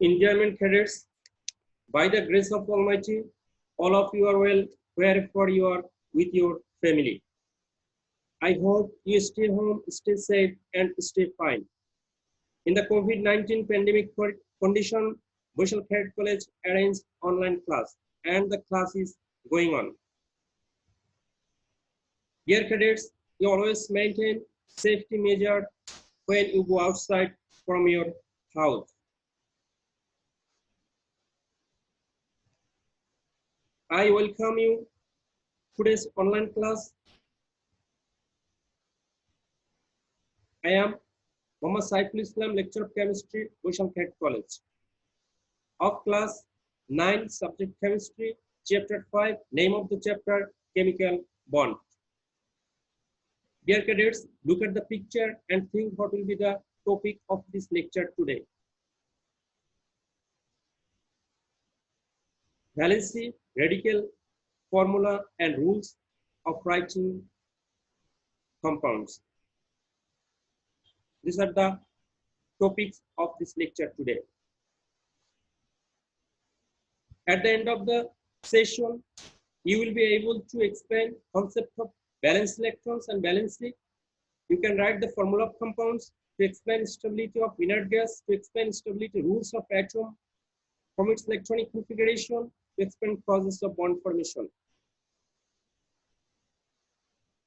Enjoyment cadets, by the grace of Almighty, all of you are well wherever you are with your family. I hope you stay home, stay safe, and stay fine. In the COVID-19 pandemic condition, Boshal Cadet College arranged online class, and the class is going on. Dear cadets, you always maintain safety measures when you go outside from your house. I welcome you today's online class. I am Muhammad Saiful Islam, lecturer of chemistry, Boshal Cadet College. Of class 9, subject chemistry, chapter 5, name of the chapter, chemical bond. Dear cadets, look at the picture and think what will be the topic of this lecture today. Valence, radical, formula and rules of writing compounds. These are the topics of this lecture today. At the end of the session, you will be able to explain concept of valence electrons and valency. You can write the formula of compounds to explain stability of inert gas, to explain stability rules of atom from its electronic configuration, to explain causes of bond formation.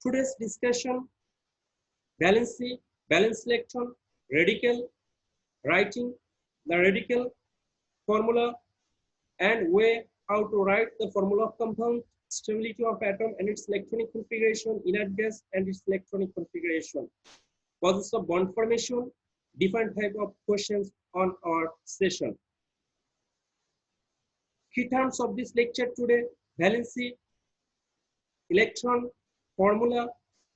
Today's discussion, valency, valence electron, radical, writing the radical formula and way how to write the formula of compound, stability of atom and its electronic configuration, inert gas and its electronic configuration, causes of bond formation, different type of questions on our session. Key terms of this lecture today, valency, electron, formula,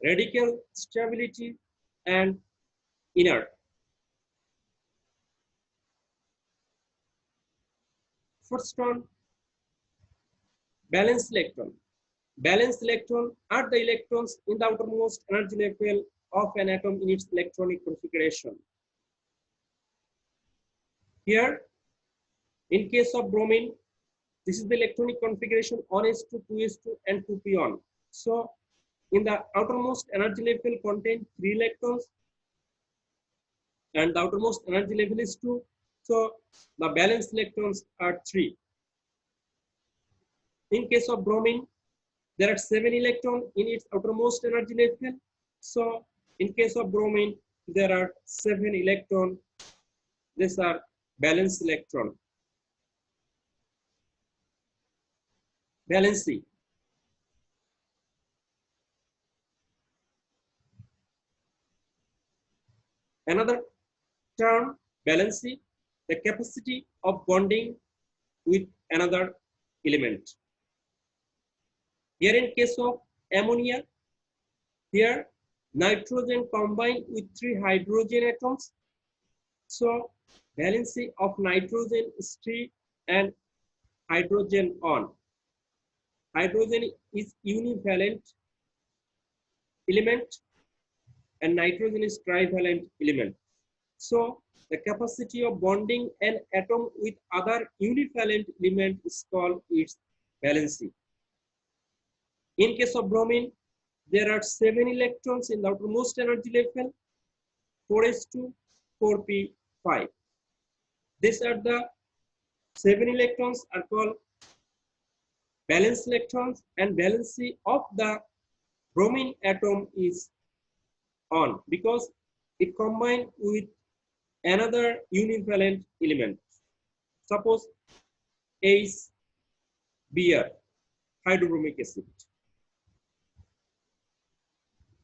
radical, stability, and inert. First one, valence electron. Valence electron are the electrons in the outermost energy level of an atom in its electronic configuration. Here, in case of bromine, this is the electronic configuration 1s2, 2s2, and 2p on. So, in the outermost energy level contain 3 electrons, and the outermost energy level is 2. So, the valence electrons are 3. In case of bromine, there are 7 electrons in its outermost energy level. So, in case of bromine, there are 7 electrons. These are valence electron. Valency. Another term, valency, the capacity of bonding with another element. Here in case of ammonia, here nitrogen combined with 3 hydrogen atoms. So valency of nitrogen is 3 and hydrogen on. Hydrogen is univalent element and nitrogen is trivalent element. So the capacity of bonding an atom with other univalent element is called its valency. In case of bromine, there are 7 electrons in the outermost energy level, 4s2, 4p5. These are the 7 electrons are called valence electrons, and valency of the bromine atom is on because it combined with another univalent element. Suppose HBr, hydrobromic acid.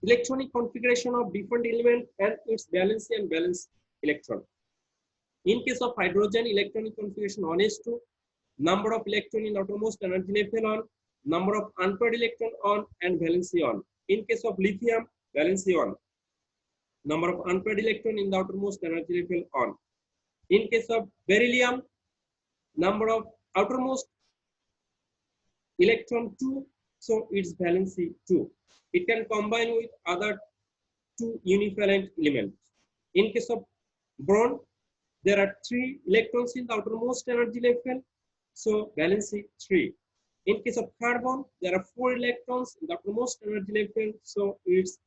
Electronic configuration of different element and its valency and valence electron. In case of hydrogen, electronic configuration 1s2, number of electron in outermost energy level on, number of unpaired electron on, and valency on. In case of lithium, valency on, number of unpaired electron in the outermost energy level on. In case of beryllium, number of outermost electron 2, so its valency 2. It can combine with other 2 univalent elements. In case of boron, there are 3 electrons in the outermost energy level, so valency 3. In case of carbon, there are 4 electrons in the outermost energy level, so it's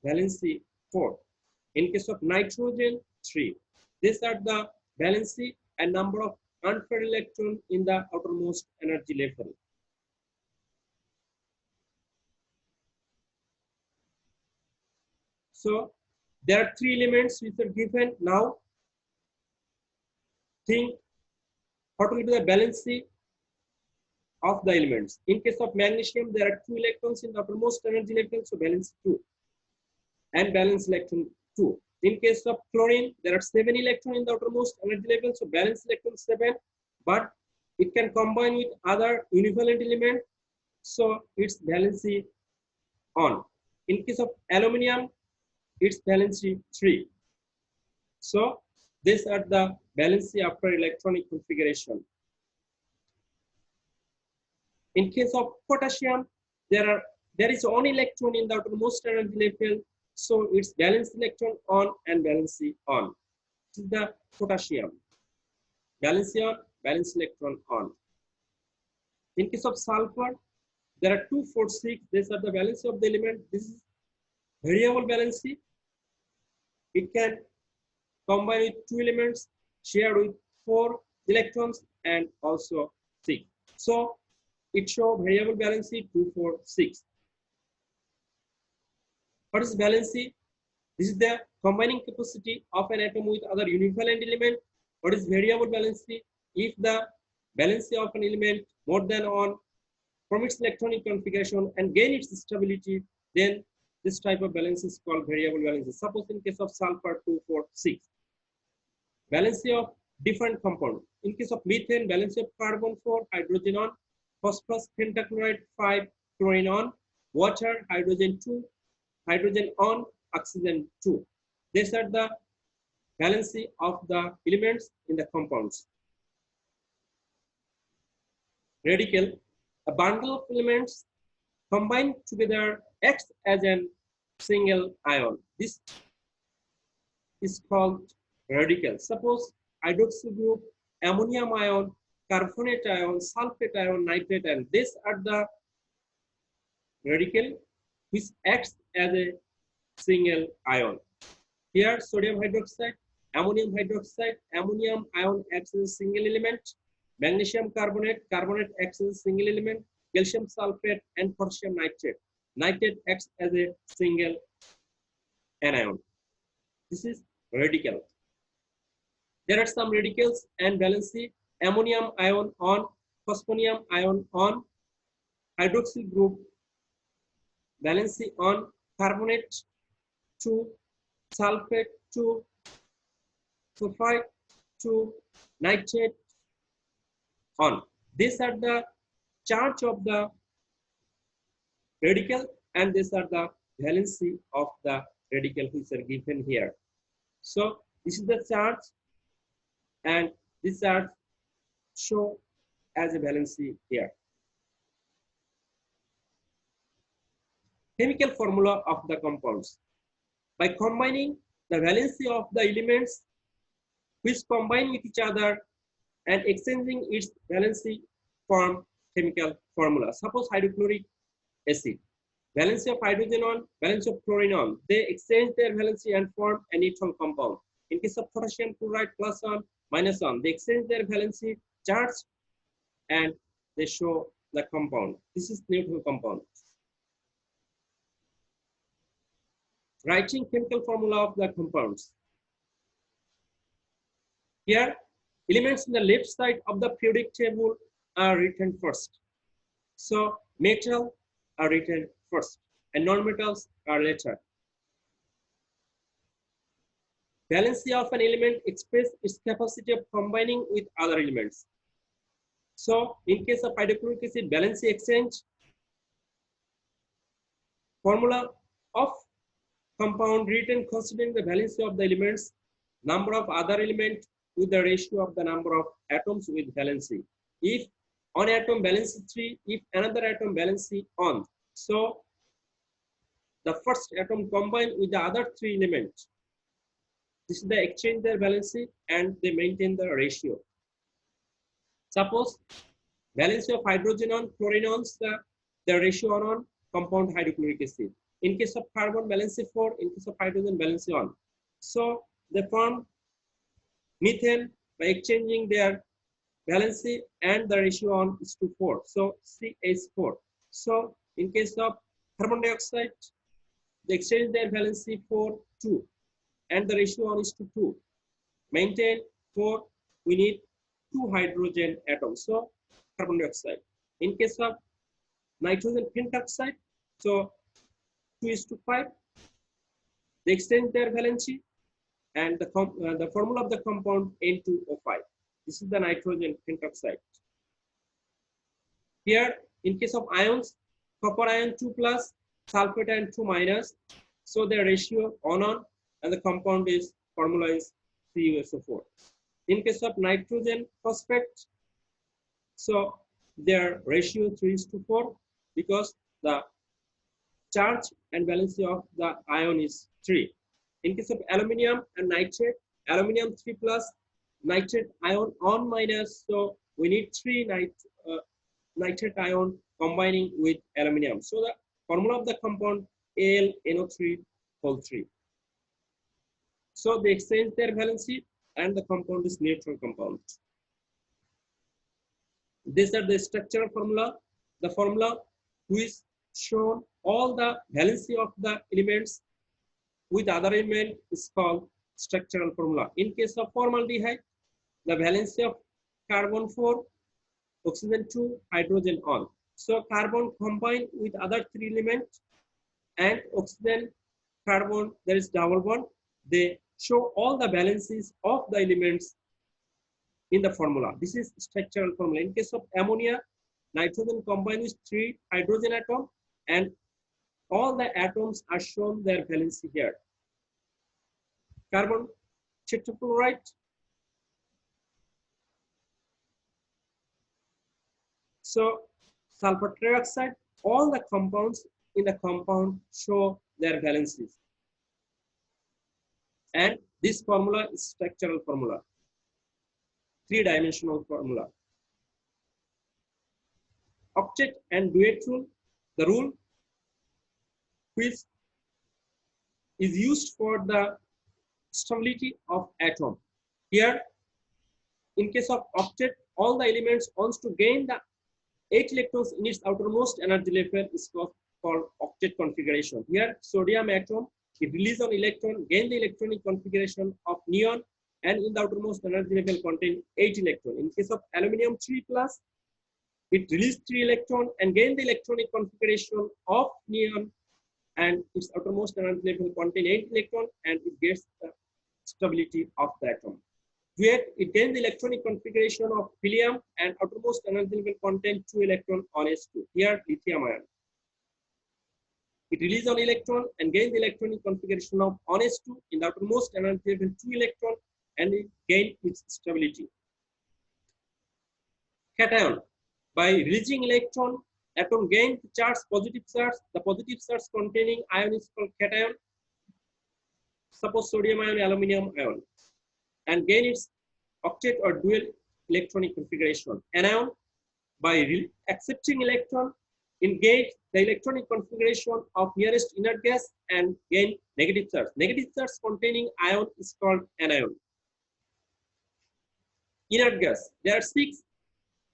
valency 4. In case of nitrogen, 3. These are the valency and number of unpaired electrons in the outermost energy level. So there are 3 elements which are given. Now think what will be the valency of the elements. In case of magnesium, there are 2 electrons in the uppermost energy level, so valence 2 and valence electron 2. In case of chlorine, there are 7 electrons in the outermost energy level, so valence electron 7, but it can combine with other univalent element, so its valency on. In case of aluminium, its valency 3. So these are the valency after electronic configuration. In case of potassium, there is one electron in the outermost energy level, so it's valence electron on and valency on. This is the potassium. Valency on, valence electron on. In case of sulfur, there are 2, 4, 6. These are the valency of the element. This is variable valency. It can combine with 2 elements shared with 4 electrons and also 6. So it shows variable valency 2, 4, 6. What is valency? This is the combining capacity of an atom with other univalent element. What is variable valency? If the valency of an element more than 1 from its electronic configuration and gain its stability, then this type of valence is called variable valency. Suppose in case of sulfur 2, 4, 6. Valency of different compound. In case of methane, valency of carbon 4, hydrogen on, phosphorus pentachloride 5, chlorine on, water, hydrogen 2, hydrogen on, oxygen 2. These are the valency of the elements in the compounds. Radical, a bundle of elements combined together acts as a single ion. This is called radical. Suppose hydroxyl group, ammonium ion, carbonate ion, sulfate ion, nitrate ion. These are the radical which acts as a single ion. Here sodium hydroxide, ammonium hydroxide, ammonium ion acts as a single element. Magnesium carbonate, carbonate acts as a single element. Calcium sulfate and potassium nitrate. Nitrate acts as a single anion. This is radical. There are some radicals and valency. Ammonium ion on, phosphonium ion on, hydroxyl group, valency on, carbonate 2, sulfate 2, sulfide 2, nitrate on. These are the charge of the radical and these are the valency of the radical which are given here. So this is the charge and this charge show as a valency here. Chemical formula of the compounds. By combining the valency of the elements which combine with each other and exchanging its valency form chemical formula. Suppose hydrochloric acid. Valency of hydrogen on, valency of chlorine on. They exchange their valency and form a neutral compound. In case of potassium chloride, plus on, minus on. They exchange their valency charge and they show the compound. This is neutral compound. Writing chemical formula of the compounds. Here, elements in the left side of the periodic table are written first. So metal are written first and non-metals are later. Valency of an element expresses its capacity of combining with other elements. So in case of hydrochloric acid, valency exchange, formula of compound written considering the valency of the elements, number of other elements with the ratio of the number of atoms with valency. If one atom valency 3, if another atom valency on. So the first atom combined with the other 3 elements This is they exchange their valency and they maintain the ratio. Suppose valency of hydrogen on chlorine ions, the ratio on compound hydrochloric acid. In case of carbon, valency 4. In case of hydrogen, valency 1. So they form methane by exchanging their valency and the ratio on is to 4. So CH4. So in case of carbon dioxide, they exchange their valency 4, 2. And the ratio on is to 2. Maintain 4, we need 2 hydrogen atoms. So carbon dioxide. In case of nitrogen pentoxide, so 2 is to 5. They exchange their valency and the formula of the compound N2O5. This is the nitrogen pentoxide. Here, in case of ions, copper ion 2 plus, sulfate ion 2 minus. So their ratio on and the compound is formula is CuSO4. In case of nitrogen phosphate, so their ratio 3 is to 4 because the charge and valency of the ion is 3. In case of aluminium and nitrate, aluminium 3 plus, nitrate ion on minus, so we need 3 nitrate ion combining with aluminium. So the formula of the compound AL-NO3 whole 3. So they exchange their valency and the compound is neutral compound. These are the structural formula. The formula which shown all the valency of the elements with other element is called structural formula. In case of formaldehyde, the valency of carbon 4, oxygen 2, hydrogen 1. So carbon combined with other 3 elements and oxygen, carbon, there is double bond. They show all the valencies of the elements in the formula. This is structural formula. In case of ammonia, nitrogen combined with 3 hydrogen atom and all the atoms are shown their valency here. Carbon tetrafluoride, so sulfur trioxide, all the compounds in the compound show their valencies. And this formula is structural formula, 3-dimensional formula. Octet and duet rule, the rule which is used for the stability of atom. Here, in case of octet, all the elements wants to gain the 8 electrons in its outermost energy level is called octet configuration. Here, sodium atom, it release an electron, gain the electronic configuration of neon, and in the outermost energy level contain 8 electrons. In case of aluminium 3 plus, it release 3 electrons and gain the electronic configuration of neon, and its outermost energy level contain 8 electrons, and it gets the stability of the atom. Duet, it gains the electronic configuration of helium and outermost energy level contain 2 electrons on S2. Here, lithium ion. It releases an electron and gains the electronic configuration of on S2 in the outermost energy level 2 electron, and it gains its stability. Cation, by releasing electron, atom gains the charge, positive charge. The positive charge containing ion is called cation. Suppose sodium ion, aluminium ion, and gain its octet or dual electronic configuration. Anion, by accepting electron, engage the electronic configuration of nearest inert gas and gain negative charge. Negative charge containing ion is called anion. Inert gas, there are 6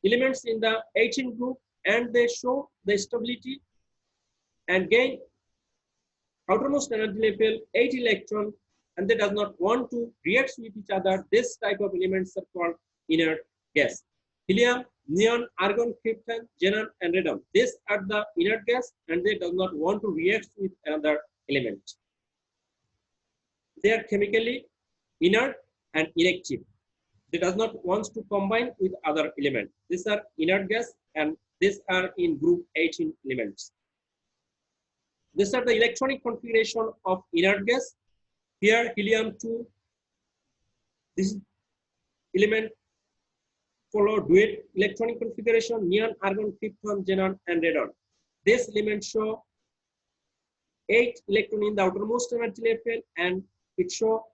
elements in the 18 group and they show the stability and gain outermost energy level 8 electron, and they does not want to react with each other. This type of elements are called inert gas. Helium, neon, argon, krypton, xenon, and radon. These are the inert gas and they does not want to react with another element. They are chemically inert and inactive. They does not want to combine with other element. These are inert gas and these are in group 18 elements. These are the electronic configuration of inert gas. Here helium 2, this element follow duet electronic configuration, neon, argon, krypton, xenon, and radon. This element show 8 electron in the outermost energy level and it show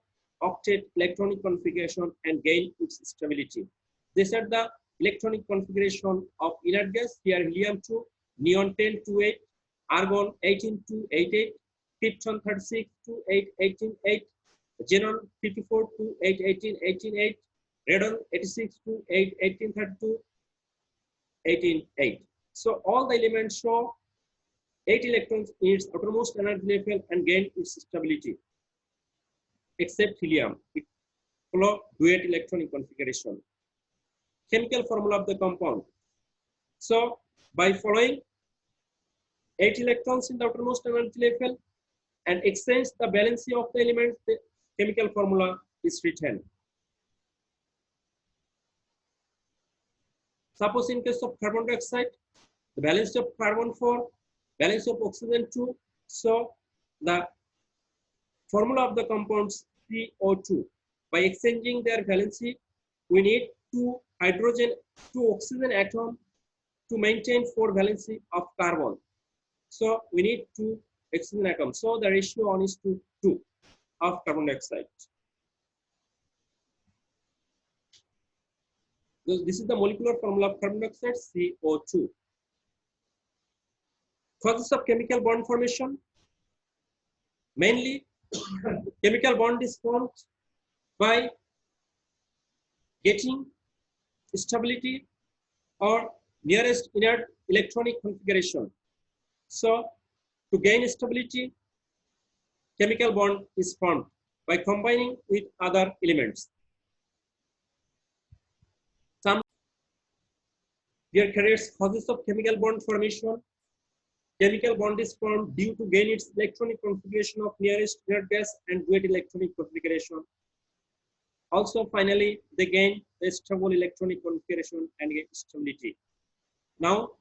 octet electronic configuration and gain its stability. These are the electronic configuration of inert gas. Here helium 2, neon 10 to 8, argon 18 to 88, krypton 36 to 8, 18, 8, xenon 54 to 8, 18, 18, 8, radon 86 to 8, 18, 32, 18, 8. So all the elements show 8 electrons in its outermost energy level and gain its stability, except helium. It follows duet electronic configuration. Chemical formula of the compound. So by following 8 electrons in the outermost energy level and exchange the valency of the elements, the chemical formula is written. Suppose in case of carbon dioxide, the valence of carbon 4, valence of oxygen 2. So the formula of the compounds CO2. By exchanging their valency, we need two oxygen atom to maintain 4 valency of carbon. So we need 2 oxygen atoms. So the ratio 1:2 of carbon dioxide. So this is the molecular formula of carbon dioxide, CO2. Causes of chemical bond formation. Mainly, chemical bond is formed by getting stability or nearest inert electronic configuration. So to gain stability, chemical bond is formed by combining with other elements. Some dear carriers, causes of chemical bond formation. Chemical bond is formed due to gain its electronic configuration of nearest inert gas and duet electronic configuration. Also, finally, they gain the stable electronic configuration and get stability. Now,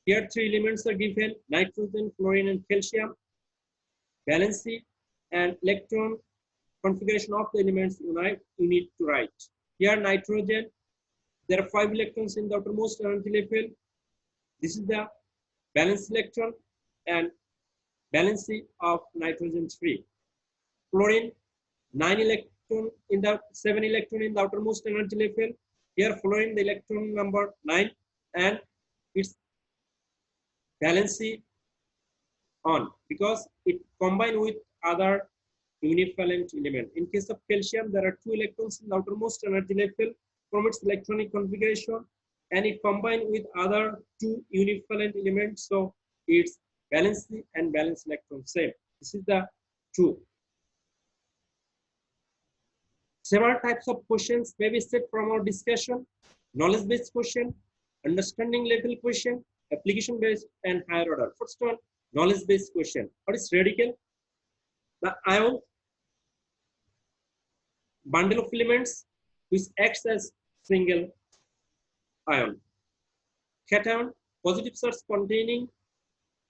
here 3 elements are given: nitrogen, fluorine, and calcium. Valency and electron configuration of the elements you need to write. Here nitrogen, there are 5 electrons in the outermost energy level. This is the valence electron and valency of nitrogen 3. Fluorine, 7 electron in the outermost energy level. Here fluorine, the electron number 9 and its valency on, because it combined with other univalent element. In case of calcium, there are 2 electrons in the outermost energy level from its electronic configuration, and it combined with other 2 univalent elements, so its valency and valence electron same. This is the 2. Several types of questions may be set from our discussion: knowledge-based question, understanding level question, application-based, and higher order. First one, knowledge-based question. What is radical? The ion, bundle of elements which acts as single ion. Cation, positive charge containing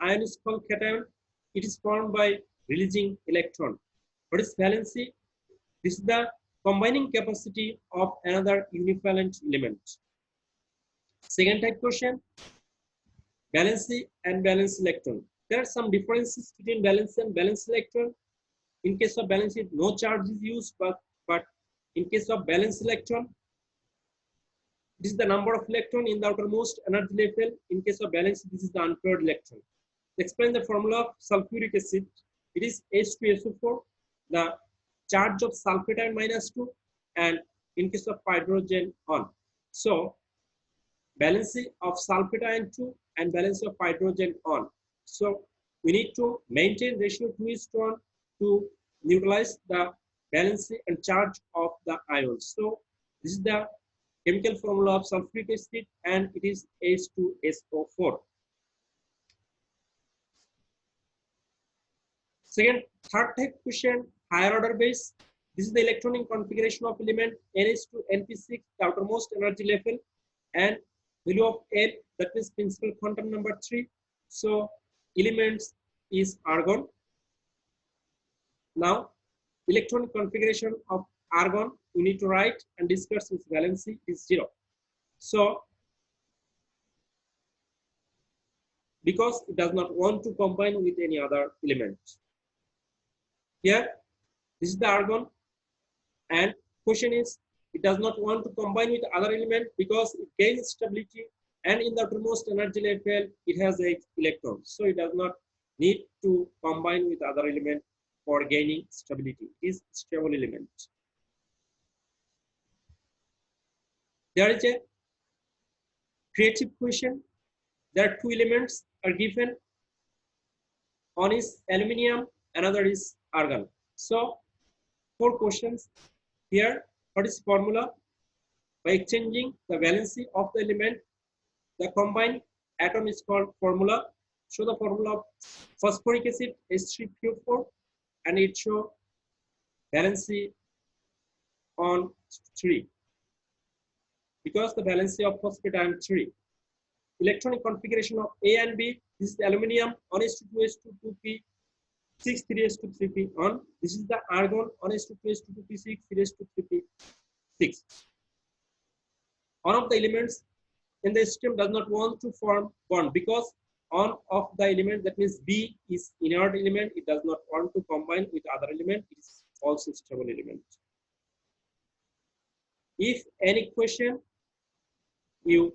ion is called cation. It is formed by releasing electron. What is valency? This is the combining capacity of another univalent element. Second type question, valency and valence electron. There are some differences between valence and valence electron. In case of valence, no charge is used, but in case of valence electron, this is the number of electron in the outermost energy level. In case of valence, this is the unpaired electron. Explain the formula of sulfuric acid. It is H2SO4. The charge of sulfate ion -2, and in case of hydrogen on. So valency of sulfate ion 2 and valence of hydrogen on. So we need to maintain ratio 2:1 to neutralize the valency and charge of the ions. So this is the chemical formula of sulfuric acid, and it is H2SO4. Third type question, higher order base. This is the electronic configuration of element NH2 NP6, the outermost energy level, and value of N, that means principal quantum number 3. So elements is argon. Now electronic configuration of argon you need to write and discuss its valency is 0. So because it does not want to combine with any other element. Here, this is the argon. And question is, it does not want to combine with other element because it gains stability, and in the outermost energy level it has 8 electrons, so it does not need to combine with other element for gaining stability. It is stable element. There is a creative question. There are two elements are given. One is aluminium, another is argon. So 4 questions here. What is formula? By exchanging the valency of the element, the combined atom is called formula. Show the formula of phosphoric acid H3PO4, and it show valency on 3 because the valency of phosphate ion 3. Electronic configuration of A and B. This is the aluminium 1s2 2p 6 3s2 3p on. This is the argon 1s2 2p 6 3s2 3p 6. One of the elements in the system does not want to form bond because one of the element, that means B, is inert element. It does not want to combine with other element. It is also stable element. If any question, you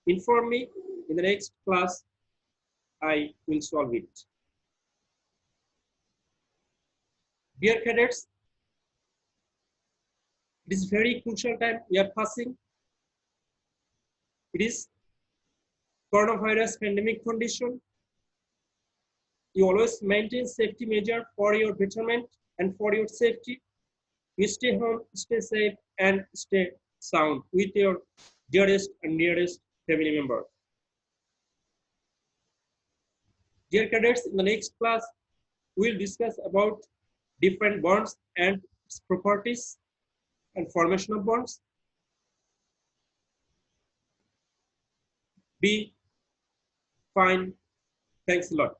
inform me. In the next class, I will solve it. Dear cadets, it is very crucial time we are passing. It is coronavirus pandemic condition. You always maintain safety measure for your betterment and for your safety. You stay home, stay safe, and stay sound with your dearest and nearest family members. Dear cadets, in the next class, we'll discuss about different bonds and its properties and formation of bonds. Be fine. Thanks a lot.